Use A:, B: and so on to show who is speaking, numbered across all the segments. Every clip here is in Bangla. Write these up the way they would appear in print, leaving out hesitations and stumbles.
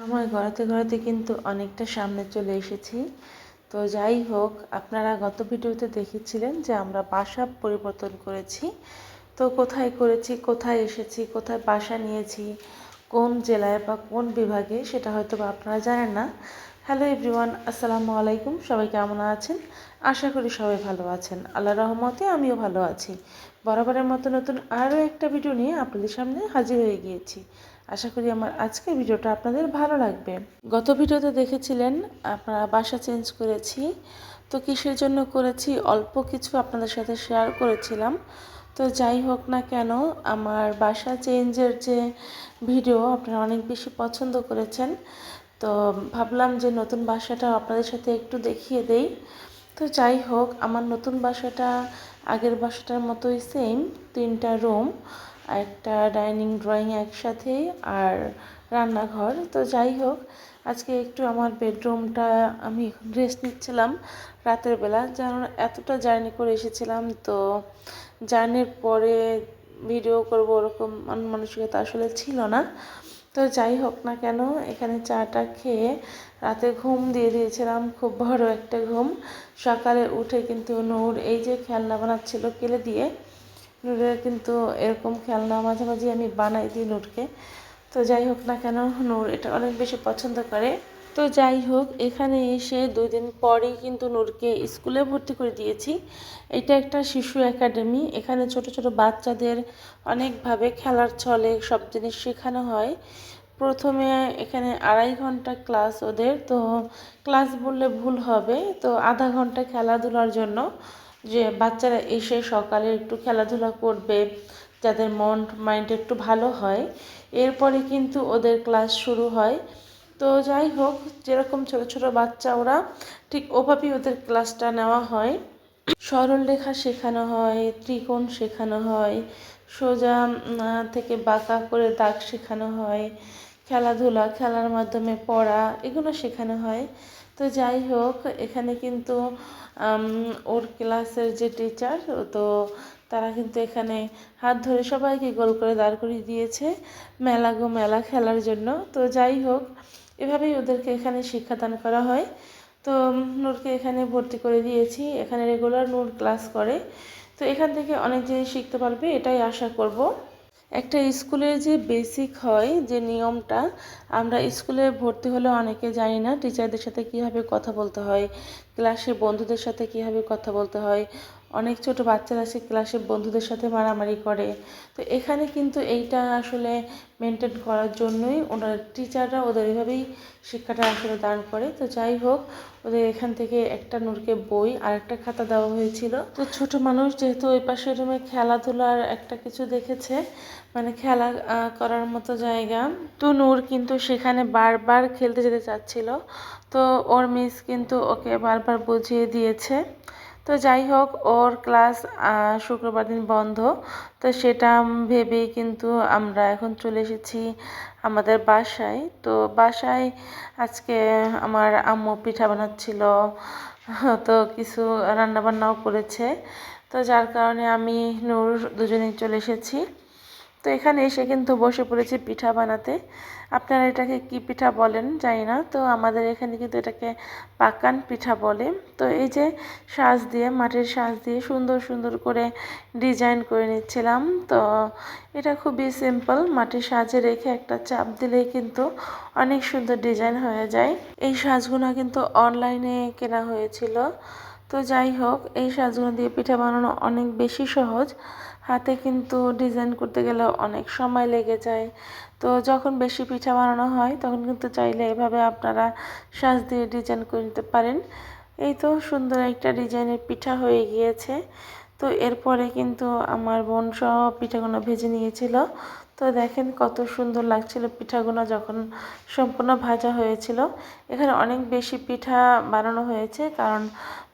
A: সময় গড়াতে গড়াতে কিন্তু অনেকটা সামনে চলে এসেছি। তো যাই হোক, আপনারা গত ভিডিওতে দেখেছিলেন যে আমরা বাসা পরিবর্তন করেছি। তো কোথায় করেছি, কোথায় এসেছি, কোথায় বাসা নিয়েছি, কোন জেলায় বা কোন বিভাগে, সেটা হয়তো বা আপনারা জানেন না। হ্যালো এভরিওয়ান, আসসালামু আলাইকুম। সবাই কেমন আছেন? আশা করি সবাই ভালো আছেন। আল্লাহর রহমতে আমিও ভালো আছি। বরাবরের মতো নতুন আরও একটা ভিডিও নিয়ে আপনাদের সামনে হাজির হয়ে গিয়েছি। আশা করি আমার আজকের ভিডিওটা আপনাদের ভালো লাগবে। গত ভিডিওতে দেখেছিলেন আপনারা বাসা চেঞ্জ করেছি। তো কিসের জন্য করেছি অল্প কিছু আপনাদের সাথে শেয়ার করেছিলাম। তো যাই হোক না কেন, আমার বাসা চেঞ্জের যে ভিডিও আপনারা অনেক বেশি পছন্দ করেছেন। তো ভাবলাম যে নতুন বাসাটা আপনাদের সাথে একটু দেখিয়ে দেই। তো যাই হোক, আমার নতুন বাসাটা আগের বাসাটার মতোই সেম, 3টা রুম, একটা ডাইনিং ড্রয়িং একসাথে, আর রান্নাঘর। তো যাই হোক, আজকে একটু আমার বেডরুমটা আমি রেস্ট নিচ্ছিলাম রাতের বেলা, যেন এতটা জার্নি করে এসেছিলাম। তো জার্নির পরে ভিডিও করব ওরকম মন মানসিকতা আসলে ছিল না। তো যাই হোক না কেন, এখানে চাটা খেয়ে রাতে ঘুম দিয়ে দিয়েছিলাম, খুব বড় একটা ঘুম। সকালে উঠে কিন্তু নূর এই যে খেলনা বানাচ্ছিল কেলে দিয়ে। নূরের কিন্তু এরকম খেলনা মাঝে মাঝে আমি বানাই দিই নূরকে। তো যাই হোক না কেন, নূর এটা অনেক বেশি পছন্দ করে। তো যাই হোক, এখানে এসে 2 দিন পরেই কিন্তু নূরকে স্কুলে ভর্তি করে দিয়েছি। এটা একটা শিশু একাডেমি। এখানে ছোট ছোট বাচ্চাদের অনেকভাবে খেলার ছলে সব জিনিস শেখানো হয়। প্রথমে এখানে 2.5 ঘন্টা ক্লাস ওদের। তো ক্লাস বললে ভুল হবে, তো আধা ঘন্টা খেলাধুলার জন্য, যে বাচ্চারা এসে সকালে একটু খেলাধুলা করবে, যাদের মাইন্ড একটু ভালো হয়। এরপরে কিন্তু ওদের ক্লাস শুরু হয়। তো যাই হোক, যেরকম ছোট ছোট বাচ্চা ওরা, ঠিক ওভাবেই ওদের ক্লাসটা নেওয়া হয়। সরল রেখা শেখানো হয়, ত্রিকোণ শেখানো হয়, সোজা থেকে বাঁকা করে দাগ শেখানো হয়, খেলাধুলা, খেলার মাধ্যমে পড়া, এগুলো শেখানো হয়। তো যাই হোক, এখানে কিন্তু ওর ক্লাসের যে টিচার, তো তারা কিন্তু এখানে হাত ধরে সবাইকে গোল করে দাঁড় করিয়ে দিয়েছে মেলা গো মেলা খেলার জন্য। তো যাই হোক, এভাবেই ওদেরকে এখানে শিক্ষাদান করা হয়। তো নূরকে এখানে ভর্তি করে দিয়েছি। এখানে রেগুলার নূর ক্লাস করে। তো এখান থেকে অনেক জিনিস শিখতে পারবে, এটাই আশা করব। একটা স্কুলের যে বেসিক হয় যে নিয়মটা, আমরা স্কুলে ভর্তি হলে অনেকে জানি না টিচারদের সাথে কীভাবে কথা বলতে হয়, ক্লাসে বন্ধুদের সাথে কীভাবে কথা বলতে হয়। অনেক ছোট বাচ্চারা সে ক্লাসে বন্ধুদের সাথে মারামারি করে। তো এখানে কিন্তু এইটা আসলে মেনটেন করার জন্যই ওনার টিচাররা ওদের এভাবেই শিক্ষাটা আসলে দান করে। তো যাই হোক, ওদের এখান থেকে একটা নূরকে বই আর একটা খাতা দেওয়া হয়েছিল। তো ছোট মানুষ যেহেতু ওই পাশের রুমে খেলাধুলার একটা কিছু দেখেছে, মানে খেলা করার মতো জায়গা, তো নূর কিন্তু সেখানে বারবার খেলতে যেতে চাচ্ছিল। তো ওর মিস কিন্তু ওকে বারবার বুঝিয়ে দিয়েছে। তো যাই হোক, ওর ক্লাস শুক্রবার দিন বন্ধ। তো সেটা ভেবেই কিন্তু আমরা এখন চলে এসেছি আমাদের বাসায়। তো বাসায় আজকে আমার আম্মু পিঠা বানাচ্ছিল, তো কিছু রান্নাবান্নাও করেছে। তো যার কারণে আমি নূর দুজনেই চলে এসেছি। তো এখানে এসে কিন্তু বসে পড়েছি পিঠা বানাতে। আপনারা এটাকে কি পিঠা বলেন জানি না, তো আমাদের এখানে কিন্তু এটাকে পাকান পিঠা বলে। তো এই যে সাজ দিয়ে, মাটির সাজ দিয়ে সুন্দর সুন্দর করে ডিজাইন করে নিচ্ছিলাম। তো এটা খুবই সিম্পল, মাটির সাজে রেখে একটা চাপ দিলেই কিন্তু অনেক সুন্দর ডিজাইন হয়ে যায়। এই সাজগুলো কিন্তু অনলাইনে কেনা হয়েছিল। তো যাই হোক, এই সাজগুলো দিয়ে পিঠা বানানো অনেক বেশি সহজ। হাতে কিন্তু ডিজাইন করতে গেলে অনেক সময় লেগে যায়। তো যখন বেশি পিঠা বানানো হয় তখন কিন্তু চাইলে এভাবে আপনারা সাজ দিয়ে ডিজাইন করে নিতে পারেন। এই তো সুন্দর একটা ডিজাইনের পিঠা হয়ে গিয়েছে। তো এরপরে কিন্তু আমার বোন সব পিঠাগুলো ভেজে নিয়েছিল। তো দেখেন কত সুন্দর লাগছিল পিঠাগুলো যখন সম্পূর্ণ ভাজা হয়েছিল। এখানে অনেক বেশি পিঠা বানানো হয়েছে, কারণ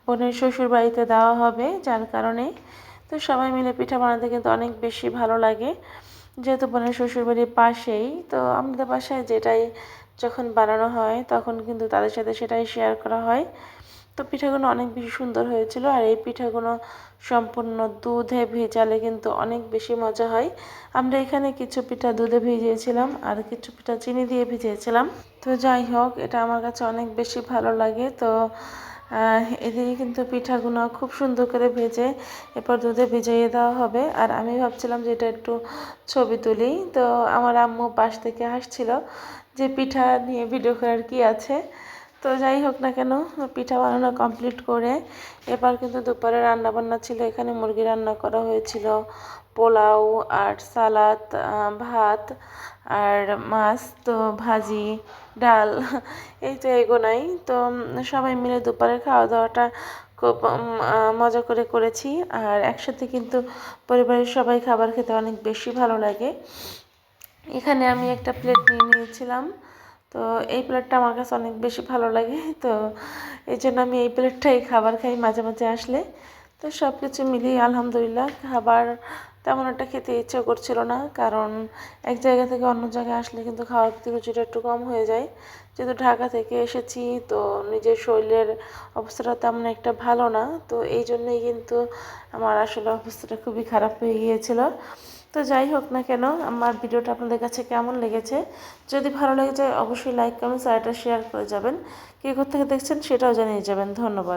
A: বোনের শ্বশুর বাড়িতে দেওয়া হবে, যার কারণে। তো সবাই মিলে পিঠা বানাতে কিন্তু অনেক বেশি ভালো লাগে, যেহেতু বোনের শ্বশুরবাড়ির পাশেই। তো আমাদের বাসায় যেটাই যখন বানানো হয় তখন কিন্তু তাদের সাথে সেটাই শেয়ার করা হয়। তো পিঠাগুলো অনেক বেশি সুন্দর হয়েছিল। আর এই পিঠাগুলো সম্পূর্ণ দুধে ভেজালে কিন্তু অনেক বেশি মজা হয়। আমরা এখানে কিছু পিঠা দুধে ভিজিয়েছিলাম আর কিছু পিঠা চিনি দিয়ে ভিজিয়েছিলাম। তো যাই হোক, এটা আমার কাছে অনেক বেশি ভালো লাগে। তো এদিকে কিন্তু পিঠাগুলো খুব সুন্দর করে ভেজে এরপর দুধে ভিজিয়ে দেওয়া হবে। আর আমি ভাবছিলাম যে এটা একটু ছবি তুলি, তো আমার আম্মু পাশ থেকে হাসছিল যে পিঠা নিয়ে ভিডিও করার কি আছে। তো যাই হোক না কেন, পিঠা বানানো কমপ্লিট করে এবার কিন্তু দুপুরে রান্না বান্না ছিল। এখানে মুরগি রান্না করা হয়েছিল, পোলাও আর সালাদ, ভাত আর মাছ, তো ভাজি, ডাল, এই তো এগোনাই। তো সবাই মিলে দুপুরের খাওয়া দাওয়াটা খুব মজা করে করেছি। আর একসাথে কিন্তু পরিবারের সবাই খাবার খেতে অনেক বেশি ভালো লাগে। এখানে আমি একটা প্লেট নিয়ে নিয়েছিলাম। তো এই প্লেটটা আমার কাছে অনেক বেশি ভালো লাগে, তো এই জন্য আমি এই প্লেটটাই খাবার খাই মাঝে মাঝে আসলে। তো সব কিছু মিলিয়ে আলহামদুলিল্লাহ, খাবার তেমন একটা খেতে ইচ্ছে করছিল না, কারণ এক জায়গা থেকে অন্য জায়গায় আসলে কিন্তু খাওয়ার প্রতি রুচিটা একটু কম হয়ে যায়। যেহেতু ঢাকা থেকে এসেছি, তো নিজের শরীরের অবস্থাটা তেমন একটা ভালো না, তো এই জন্যই কিন্তু আমার আসলে অবস্থাটা খুবই খারাপ হয়ে গিয়েছিল। তো যাই হোক না কেন, আমার ভিডিওটা আপনাদের কাছে কেমন লেগেছে, যদি ভালো লেগে যায় অবশ্যই লাইক কমেন্ট আর এটা শেয়ার করে যাবেন। কে কোথা থেকে দেখছেন সেটাও জানিয়ে যাবেন। ধন্যবাদ।